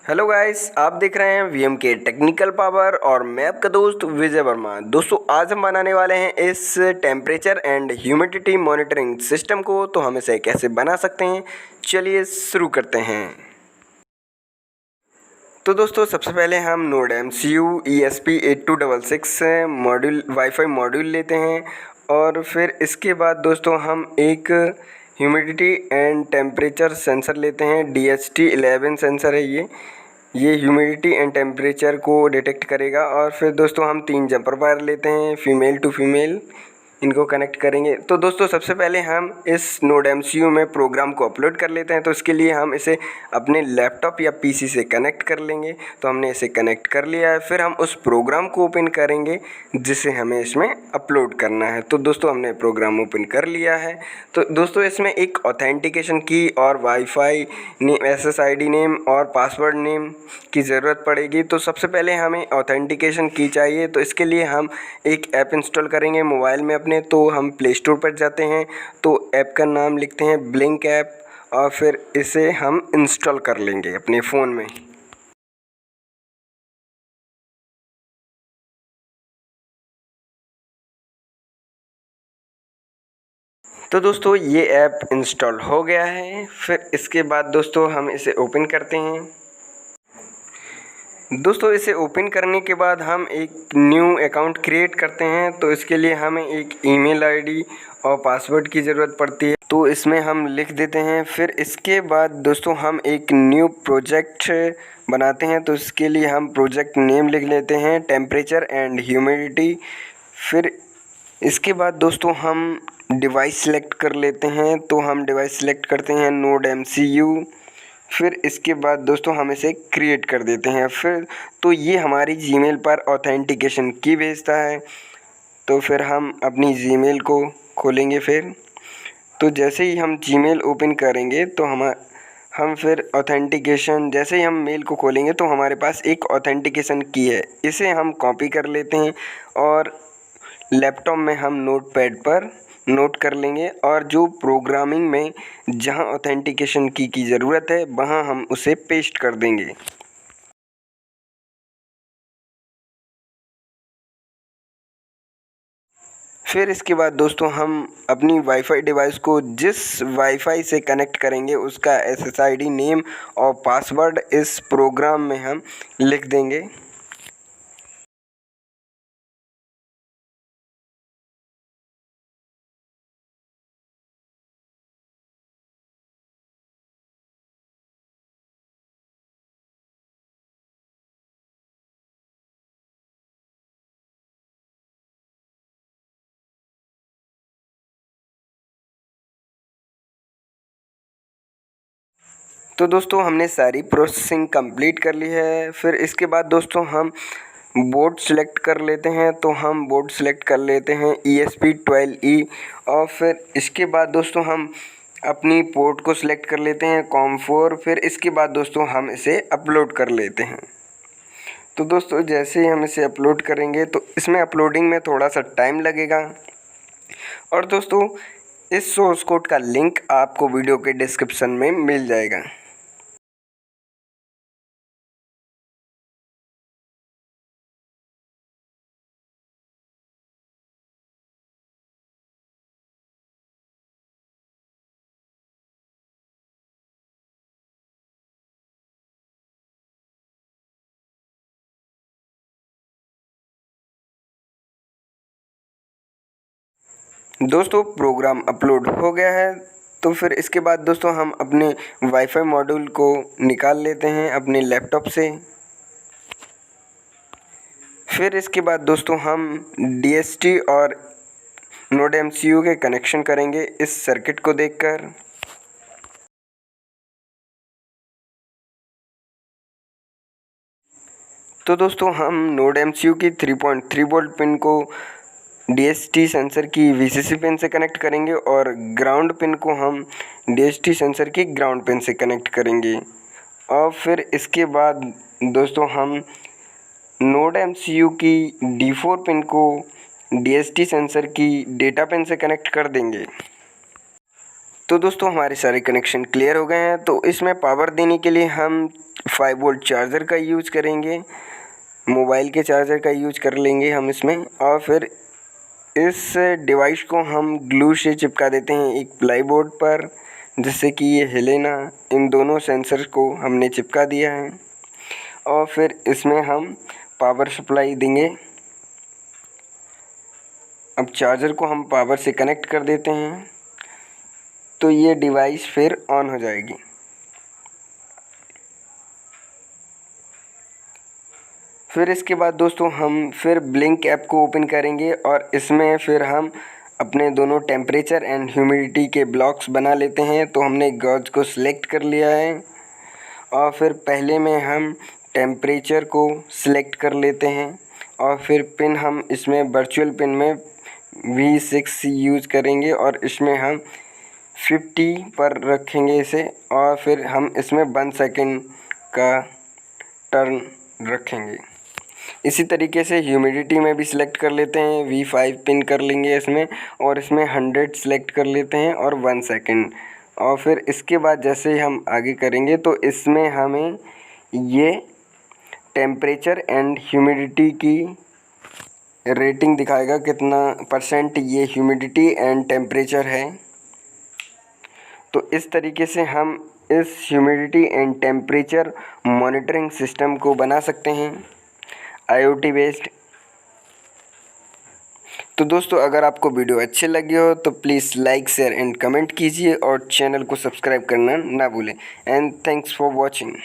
Hello guys, आप देख रहे हैं वीएम के टेक्निकल पावर और मैं आपका दोस्त विजय वर्मा। दोस्तों आज हम बनाने वाले हैं इस temperature and humidity monitoring system को। तो हम इसे कैसे बना सकते हैं, चलिए शुरू करते हैं। तो दोस्तों सबसे पहले हम node MCU ESP8266 module wifi module लेते हैं और फिर इसके बाद दोस्तों हम एक ह्यूमिडिटी एंड टेम्परेचर सेंसर लेते हैं। DHT11 सेंसर है ये ह्यूमिडिटी एंड टेम्परेचर को डिटेक्ट करेगा। और फिर दोस्तों हम 3 जंपर वायर लेते हैं, फीमेल टू फीमेल, इनको कनेक्ट करेंगे। तो दोस्तों सबसे पहले हम इस नोड MCU में प्रोग्राम को अपलोड कर लेते हैं। तो इसके लिए हम इसे अपने लैपटॉप या PC से कनेक्ट कर लेंगे। तो हमने इसे कनेक्ट कर लिया है। फिर हम उस प्रोग्राम को ओपन करेंगे जिसे हमें इसमें अपलोड करना है। तो दोस्तों हमने प्रोग्राम ओपन कर लिया है। तो दोस्तों इसमें एक ऑथेंटिकेशन की और वाईफाई SSID नेम और पासवर्ड नेम की ज़रूरत पड़ेगी। तो सबसे पहले हमें ऑथेंटिकेशन की चाहिए। तो इसके लिए हम एक ऐप इंस्टॉल करेंगे मोबाइल में अपने। तो हम प्ले स्टोर पर जाते हैं, तो ऐप का नाम लिखते हैं ब्लिंक ऐप और फिर इसे हम इंस्टॉल कर लेंगे अपने फ़ोन में। तो दोस्तों ये ऐप इंस्टॉल हो गया है। फिर इसके बाद दोस्तों हम इसे ओपन करते हैं। दोस्तों इसे ओपन करने के बाद हम एक न्यू अकाउंट क्रिएट करते हैं। तो इसके लिए हमें एक ईमेल आईडी और पासवर्ड की ज़रूरत पड़ती है, तो इसमें हम लिख देते हैं। फिर इसके बाद दोस्तों हम एक न्यू प्रोजेक्ट बनाते हैं। तो इसके लिए हम प्रोजेक्ट नेम लिख लेते हैं टेम्परेचर एंड ह्यूमिडिटी। फिर इसके बाद दोस्तों हम डिवाइस सेलेक्ट कर लेते हैं। तो हम डिवाइस सेलेक्ट करते हैं नोड MCU। फिर इसके बाद दोस्तों हम इसे क्रिएट कर देते हैं। फिर तो ये हमारी जीमेल पर ऑथेंटिकेशन की भेजता है। तो फिर हम अपनी जीमेल को खोलेंगे। फिर तो जैसे ही हम जीमेल ओपन करेंगे तो हम फिर ऑथेंटिकेशन, जैसे ही हम मेल को खोलेंगे तो हमारे पास एक ऑथेंटिकेशन की है। इसे हम कॉपी कर लेते हैं और लैपटॉप में हम नोटपैड पर नोट कर लेंगे। और जो प्रोग्रामिंग में जहां ऑथेंटिकेशन की ज़रूरत है वहां हम उसे पेस्ट कर देंगे। फिर इसके बाद दोस्तों हम अपनी वाईफाई डिवाइस को जिस वाईफाई से कनेक्ट करेंगे उसका SSID नेम और पासवर्ड इस प्रोग्राम में हम लिख देंगे। तो दोस्तों हमने सारी प्रोसेसिंग कंप्लीट कर ली है। फिर इसके बाद दोस्तों हम बोर्ड सेलेक्ट कर लेते हैं। तो हम बोर्ड सेलेक्ट कर लेते हैं ESP12E। और फिर इसके बाद दोस्तों हम अपनी पोर्ट को सिलेक्ट कर लेते हैं COM4। फिर इसके बाद दोस्तों हम इसे अपलोड कर लेते हैं। तो दोस्तों जैसे ही हम इसे अपलोड करेंगे तो इसमें अपलोडिंग में थोड़ा सा टाइम लगेगा। और दोस्तों इस सोर्स कोड का लिंक आपको वीडियो के डिस्क्रिप्शन में मिल जाएगा। दोस्तों प्रोग्राम अपलोड हो गया है। तो फिर इसके बाद दोस्तों हम अपने वाईफाई मॉड्यूल को निकाल लेते हैं अपने लैपटॉप से। फिर इसके बाद दोस्तों हम DHT और नोड MCU के कनेक्शन करेंगे इस सर्किट को देखकर। तो दोस्तों हम नोड MCU की 3.3 वोल्ट पिन को DHT सेंसर की VCC पिन से कनेक्ट करेंगे और ग्राउंड पिन को हम DHT सेंसर की ग्राउंड पिन से कनेक्ट करेंगे। और फिर इसके बाद दोस्तों हम नोड MCU की D4 पिन को DHT सेंसर की डेटा पिन से कनेक्ट कर देंगे। तो दोस्तों हमारे सारे कनेक्शन क्लियर हो गए हैं। तो इसमें पावर देने के लिए हम 5 वोल्ट चार्जर का यूज़ करेंगे, मोबाइल के चार्जर का यूज़ कर लेंगे हम इसमें। और फिर इस डिवाइस को हम ग्लू से चिपका देते हैं एक प्लाई बोर्ड पर, जिससे कि ये हिले ना। इन दोनों सेंसर को हमने चिपका दिया है और फिर इसमें हम पावर सप्लाई देंगे। अब चार्जर को हम पावर से कनेक्ट कर देते हैं तो ये डिवाइस फिर ऑन हो जाएगी। फिर इसके बाद दोस्तों हम फिर ब्लिंक ऐप को ओपन करेंगे और इसमें फिर हम अपने दोनों टेम्परेचर एंड ह्यूमिडिटी के ब्लॉक्स बना लेते हैं। तो हमने गॉज को सिलेक्ट कर लिया है और फिर पहले में हम टेम्परेचर को सिलेक्ट कर लेते हैं और फिर पिन हम इसमें वर्चुअल पिन में V6 यूज़ करेंगे और इसमें हम 50 पर रखेंगे इसे। और फिर हम इसमें 1 सेकंड का टर्न रखेंगे। इसी तरीके से ह्यूमिडिटी में भी सिलेक्ट कर लेते हैं, V5 पिन कर लेंगे इसमें और इसमें 100 सिलेक्ट कर लेते हैं और 1 सेकंड। और फिर इसके बाद जैसे ही हम आगे करेंगे तो इसमें हमें ये टेम्परेचर एंड ह्यूमिडिटी की रेटिंग दिखाएगा, कितना % ये ह्यूमिडिटी एंड टेम्परेचर है। तो इस तरीके से हम इस humidity and temperature monitoring system को बना सकते हैं IoT बेस्ड। तो दोस्तों अगर आपको वीडियो अच्छी लगी हो तो please like, share and comment कीजिए और चैनल को सब्सक्राइब करना ना भूलें। And thanks for watching.